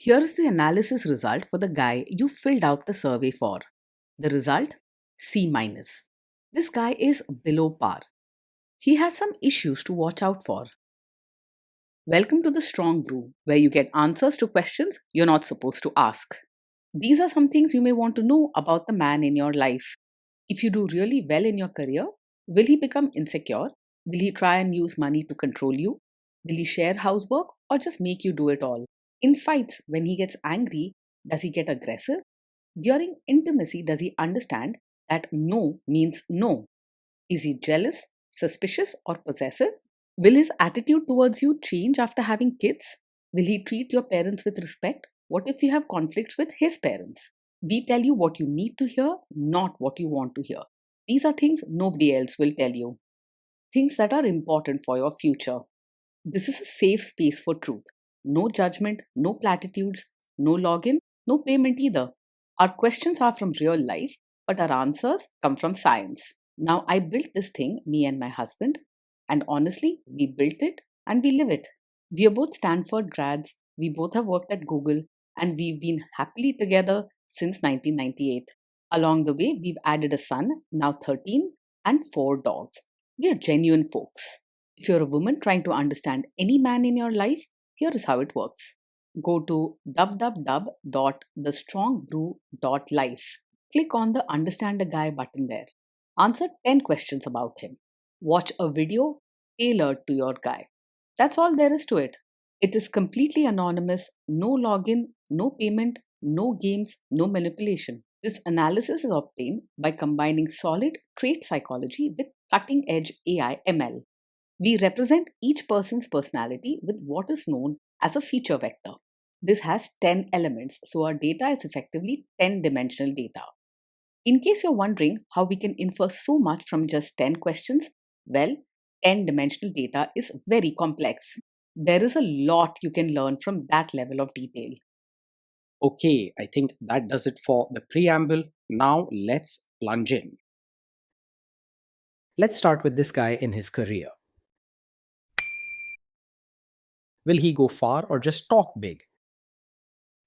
Here's the analysis result for the guy you filled out the survey for. The result? C minus. This guy is below par. He has some issues to watch out for. Welcome to the Strong Brew, where you get answers to questions you're not supposed to ask. These are some things you may want to know about the man in your life. If you do really well in your career, will he become insecure? Will he try and use money to control you? Will he share housework or just make you do it all? In fights, when he gets angry, does he get aggressive? During intimacy, does he understand that no means no? Is he jealous, suspicious, or possessive? Will his attitude towards you change after having kids? Will he treat your parents with respect? What if you have conflicts with his parents? We tell you what you need to hear, not what you want to hear. These are things nobody else will tell you. Things that are important for your future. This is a safe space for truth. No judgment, no platitudes, no login, no payment either. Our questions are from real life, but our answers come from science. Now, I built this thing, me and my husband, and honestly, we built it and we live it. We are both Stanford grads, we both have worked at Google, and we've been happily together since 1998. Along the way, we've added a son, now 13, and 4 dogs. We are genuine folks. If you're a woman trying to understand any man in your life, here is how it works. Go to www.thestrongbrew.life. Click on the Understand a Guy button there. Answer 10 questions about him. Watch a video tailored to your guy. That's all there is to it. It is completely anonymous, no login, no payment, no games, no manipulation. This analysis is obtained by combining solid trait psychology with cutting edge AI ML. We represent each person's personality with what is known as a feature vector. This has 10 elements, so our data is effectively 10-dimensional data. In case you're wondering how we can infer so much from just 10 questions, well, 10-dimensional data is very complex. There is a lot you can learn from that level of detail. Okay, I think that does it for the preamble. Now let's plunge in. Let's start with this guy in his career. Will he go far or just talk big?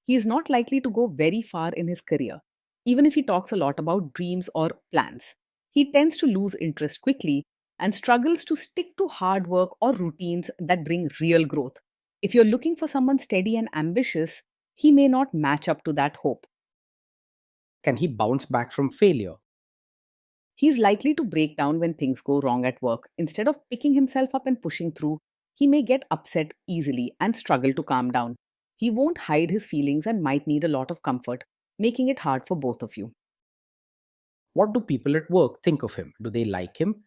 He is not likely to go very far in his career, even if he talks a lot about dreams or plans. He tends to lose interest quickly and struggles to stick to hard work or routines that bring real growth. If you're looking for someone steady and ambitious, he may not match up to that hope. Can he bounce back from failure? He's likely to break down when things go wrong at work. Instead of picking himself up and pushing through, he may get upset easily and struggle to calm down. He won't hide his feelings and might need a lot of comfort, making it hard for both of you. What do people at work think of him? Do they like him?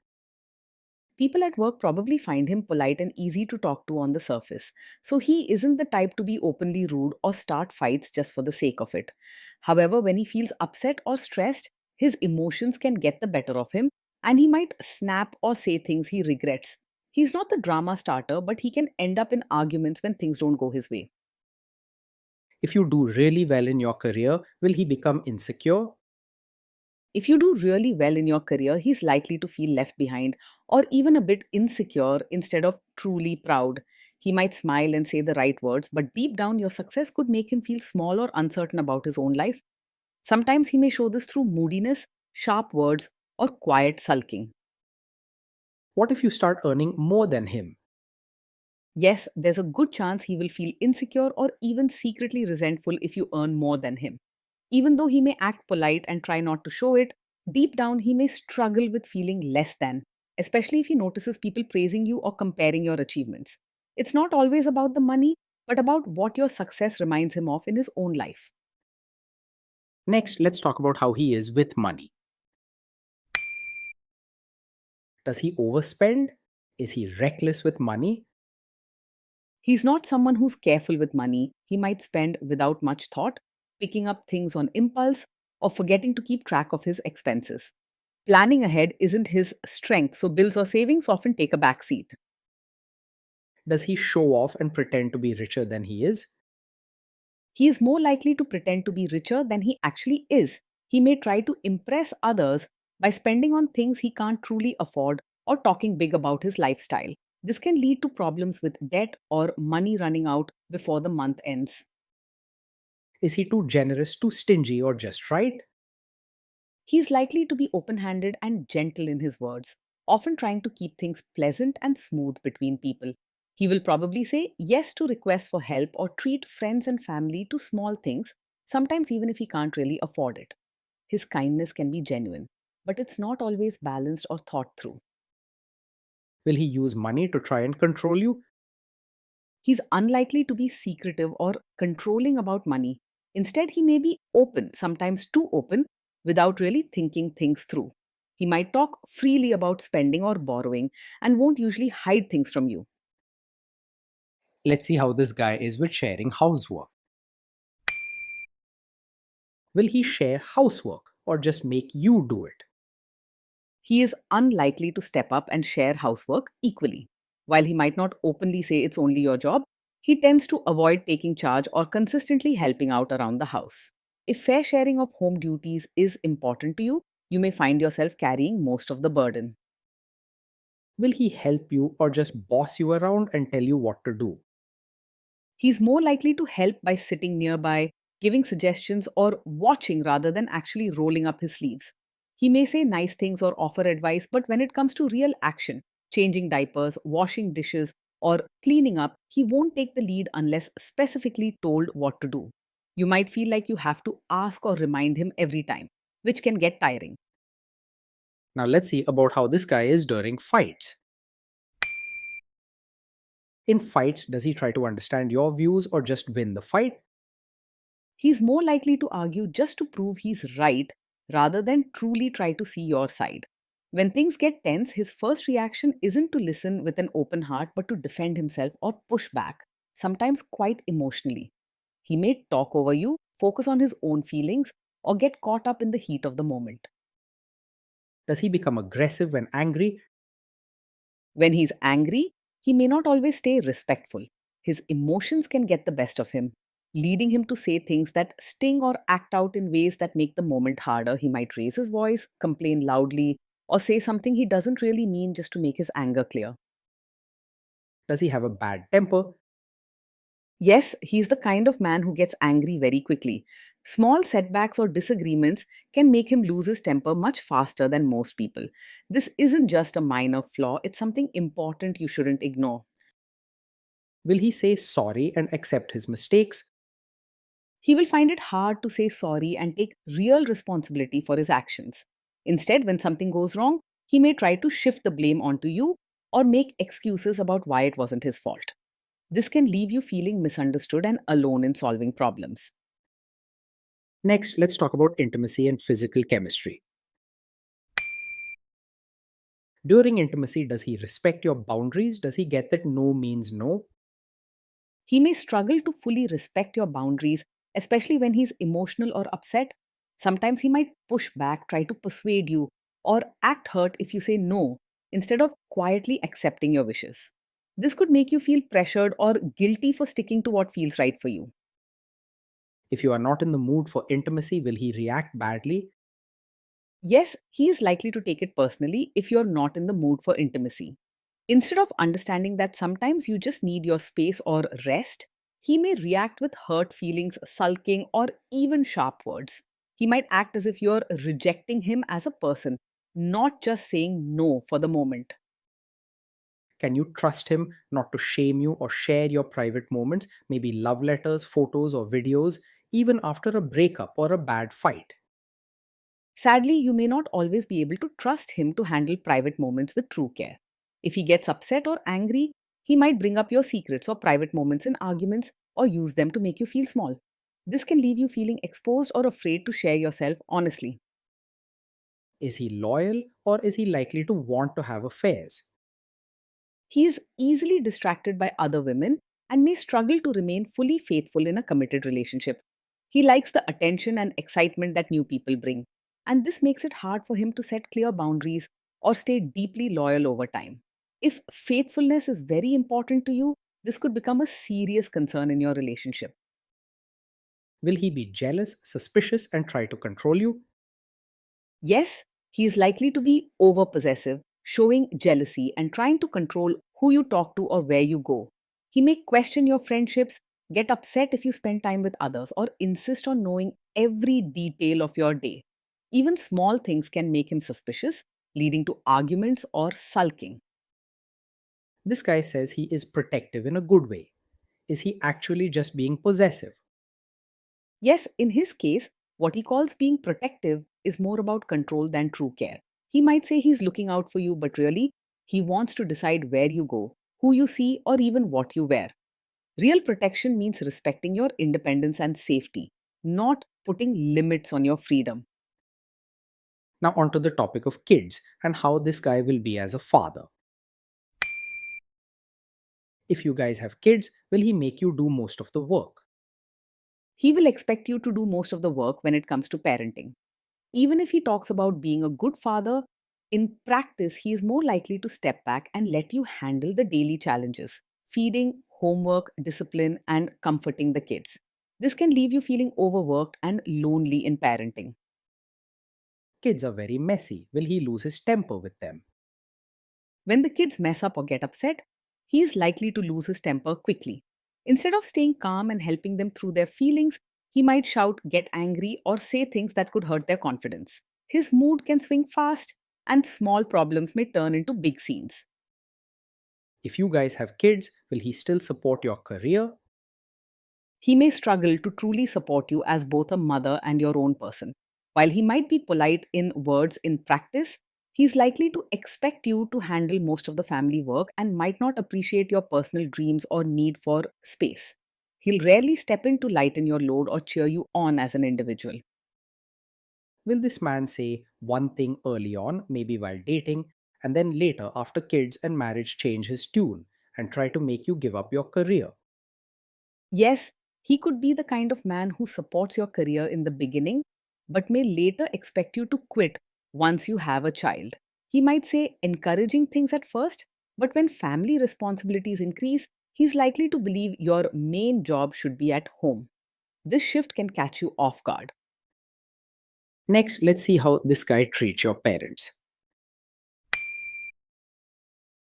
People at work probably find him polite and easy to talk to on the surface, so he isn't the type to be openly rude or start fights just for the sake of it. However, when he feels upset or stressed, his emotions can get the better of him and he might snap or say things he regrets. He's not the drama starter, but he can end up in arguments when things don't go his way. If you do really well in your career, will he become insecure? If you do really well in your career, he's likely to feel left behind or even a bit insecure instead of truly proud. He might smile and say the right words, but deep down, your success could make him feel small or uncertain about his own life. Sometimes he may show this through moodiness, sharp words, or quiet sulking. What if you start earning more than him? Yes, there's a good chance he will feel insecure or even secretly resentful if you earn more than him. Even though he may act polite and try not to show it, deep down he may struggle with feeling less than, especially if he notices people praising you or comparing your achievements. It's not always about the money, but about what your success reminds him of in his own life. Next, let's talk about how he is with money. Does he overspend? Is he reckless with money? He's not someone who's careful with money. He might spend without much thought, picking up things on impulse, or forgetting to keep track of his expenses. Planning ahead isn't his strength, so bills or savings often take a back seat. Does he show off and pretend to be richer than he is? He is more likely to pretend to be richer than he actually is. He may try to impress others by spending on things he can't truly afford or talking big about his lifestyle. This can lead to problems with debt or money running out before the month ends. Is he too generous, too stingy, or just right? He's likely to be open handed and gentle in his words, often trying to keep things pleasant and smooth between people. He will probably say yes to requests for help or treat friends and family to small things, sometimes even if he can't really afford it. His kindness can be genuine, but it's not always balanced or thought through. Will he use money to try and control you? He's unlikely to be secretive or controlling about money. Instead, he may be open, sometimes too open, without really thinking things through. He might talk freely about spending or borrowing and won't usually hide things from you. Let's see how this guy is with sharing housework. Will he share housework or just make you do it? He is unlikely to step up and share housework equally. While he might not openly say it's only your job, he tends to avoid taking charge or consistently helping out around the house. If fair sharing of home duties is important to you, you may find yourself carrying most of the burden. Will he help you or just boss you around and tell you what to do? He's more likely to help by sitting nearby, giving suggestions, or watching rather than actually rolling up his sleeves. He may say nice things or offer advice, but when it comes to real action, changing diapers, washing dishes, or cleaning up, he won't take the lead unless specifically told what to do. You might feel like you have to ask or remind him every time, which can get tiring. Now let's see about how this guy is during fights. In fights, does he try to understand your views or just win the fight? He's more likely to argue just to prove he's right rather than truly try to see your side. When things get tense, his first reaction isn't to listen with an open heart but to defend himself or push back, sometimes quite emotionally. He may talk over you, focus on his own feelings, or get caught up in the heat of the moment. Does he become aggressive when angry? When he's angry, he may not always stay respectful. His emotions can get the best of him, leading him to say things that sting or act out in ways that make the moment harder. He might raise his voice, complain loudly, or say something he doesn't really mean just to make his anger clear. Does he have a bad temper? Yes, he's the kind of man who gets angry very quickly. Small setbacks or disagreements can make him lose his temper much faster than most people. This isn't just a minor flaw, it's something important you shouldn't ignore. Will he say sorry and accept his mistakes? He will find it hard to say sorry and take real responsibility for his actions. Instead, when something goes wrong, he may try to shift the blame onto you or make excuses about why it wasn't his fault. This can leave you feeling misunderstood and alone in solving problems. Next, let's talk about intimacy and physical chemistry. During intimacy, does he respect your boundaries? Does he get that no means no? He may struggle to fully respect your boundaries, especially when he's emotional or upset. Sometimes he might push back, try to persuade you, or act hurt if you say no, instead of quietly accepting your wishes. This could make you feel pressured or guilty for sticking to what feels right for you. If you are not in the mood for intimacy, will he react badly? Yes, he is likely to take it personally if you're not in the mood for intimacy. Instead of understanding that sometimes you just need your space or rest, he may react with hurt feelings, sulking, or even sharp words. He might act as if you're rejecting him as a person, not just saying no for the moment. Can you trust him not to shame you or share your private moments, maybe love letters, photos, or videos, even after a breakup or a bad fight? Sadly, you may not always be able to trust him to handle private moments with true care. If he gets upset or angry, he might bring up your secrets or private moments in arguments or use them to make you feel small. This can leave you feeling exposed or afraid to share yourself honestly. Is he loyal or is he likely to want to have affairs? He is easily distracted by other women and may struggle to remain fully faithful in a committed relationship. He likes the attention and excitement that new people bring, and this makes it hard for him to set clear boundaries or stay deeply loyal over time. If faithfulness is very important to you, this could become a serious concern in your relationship. Will he be jealous, suspicious, and try to control you? Yes, he is likely to be over possessive, showing jealousy and trying to control who you talk to or where you go. He may question your friendships, get upset if you spend time with others, or insist on knowing every detail of your day. Even small things can make him suspicious, leading to arguments or sulking. This guy says he is protective in a good way. Is he actually just being possessive? Yes, in his case, what he calls being protective is more about control than true care. He might say he's looking out for you, but really, he wants to decide where you go, who you see, or even what you wear. Real protection means respecting your independence and safety, not putting limits on your freedom. Now, onto the topic of kids and how this guy will be as a father. If you guys have kids, will he make you do most of the work? He will expect you to do most of the work when it comes to parenting. Even if he talks about being a good father, in practice, he is more likely to step back and let you handle the daily challenges: feeding, homework, discipline, and comforting the kids. This can leave you feeling overworked and lonely in parenting. Kids are very messy. Will he lose his temper with them? When the kids mess up or get upset, he is likely to lose his temper quickly. Instead of staying calm and helping them through their feelings, he might shout, get angry, or say things that could hurt their confidence. His mood can swing fast, and small problems may turn into big scenes. If you guys have kids, will he still support your career? He may struggle to truly support you as both a mother and your own person. While he might be polite in words, in practice, he's likely to expect you to handle most of the family work and might not appreciate your personal dreams or need for space. He'll rarely step in to lighten your load or cheer you on as an individual. Will this man say one thing early on, maybe while dating, and then later, after kids and marriage, change his tune and try to make you give up your career? Yes, he could be the kind of man who supports your career in the beginning, but may later expect you to quit once you have a child. He might say encouraging things at first, but when family responsibilities increase, he's likely to believe your main job should be at home. This shift can catch you off guard. Next, let's see how this guy treats your parents.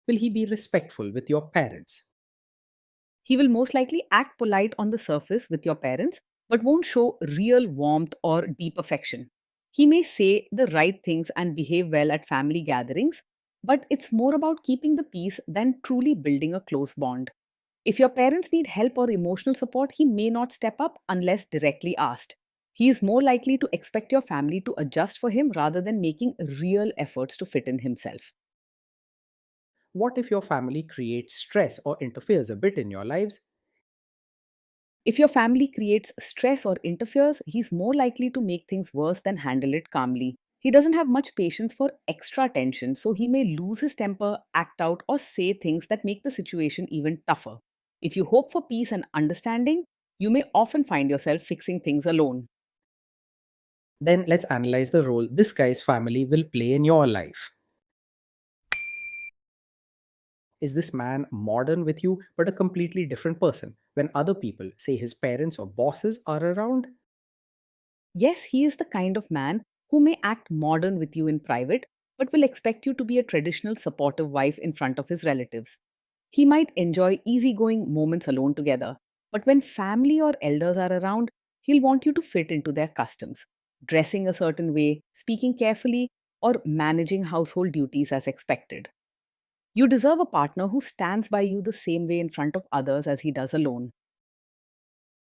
Will he be respectful with your parents? He will most likely act polite on the surface with your parents, but won't show real warmth or deep affection. He may say the right things and behave well at family gatherings, but it's more about keeping the peace than truly building a close bond. If your parents need help or emotional support, he may not step up unless directly asked. He is more likely to expect your family to adjust for him rather than making real efforts to fit in himself. What if your family creates stress or interferes a bit in your lives? If your family creates stress or interferes, he's more likely to make things worse than handle it calmly. He doesn't have much patience for extra tension, so he may lose his temper, act out, or say things that make the situation even tougher. If you hope for peace and understanding, you may often find yourself fixing things alone. Then let's analyze the role this guy's family will play in your life. Is this man modern with you but a completely different person when other people, say his parents or bosses, are around? Yes, he is the kind of man who may act modern with you in private, but will expect you to be a traditional supportive wife in front of his relatives. He might enjoy easygoing moments alone together, but when family or elders are around, he'll want you to fit into their customs, dressing a certain way, speaking carefully, or managing household duties as expected. You deserve a partner who stands by you the same way in front of others as he does alone.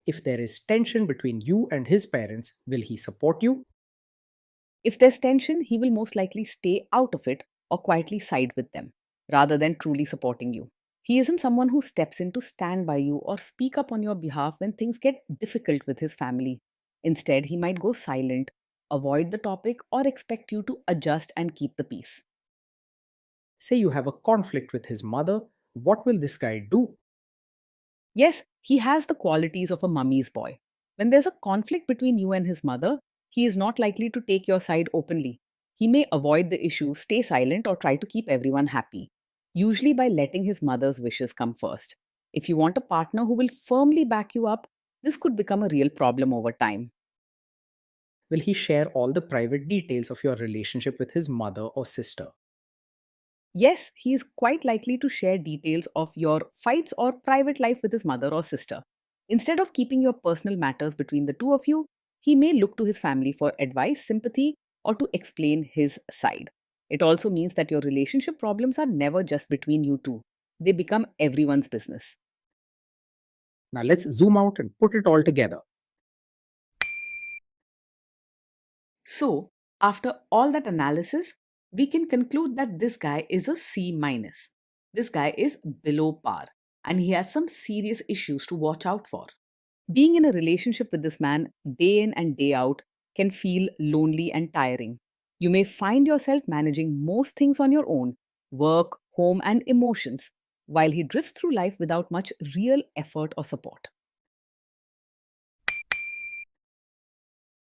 If there is tension between you and his parents, will he support you? If there's tension, he will most likely stay out of it or quietly side with them, rather than truly supporting you. He isn't someone who steps in to stand by you or speak up on your behalf when things get difficult with his family. Instead, he might go silent, avoid the topic, or expect you to adjust and keep the peace. Say you have a conflict with his mother, what will this guy do? Yes, he has the qualities of a mummy's boy. When there's a conflict between you and his mother, he is not likely to take your side openly. He may avoid the issue, stay silent, or try to keep everyone happy, usually by letting his mother's wishes come first. If you want a partner who will firmly back you up, this could become a real problem over time. Will he share all the private details of your relationship with his mother or sister? Yes, he is quite likely to share details of your fights or private life with his mother or sister. Instead of keeping your personal matters between the two of you, he may look to his family for advice, sympathy, or to explain his side. It also means that your relationship problems are never just between you two, they become everyone's business. Now let's zoom out and put it all together. So, after all that analysis, we can conclude that this guy is a C minus. This guy is below par and he has some serious issues to watch out for. Being in a relationship with this man day in and day out can feel lonely and tiring. You may find yourself managing most things on your own work, home, and emotions while he drifts through life without much real effort or support.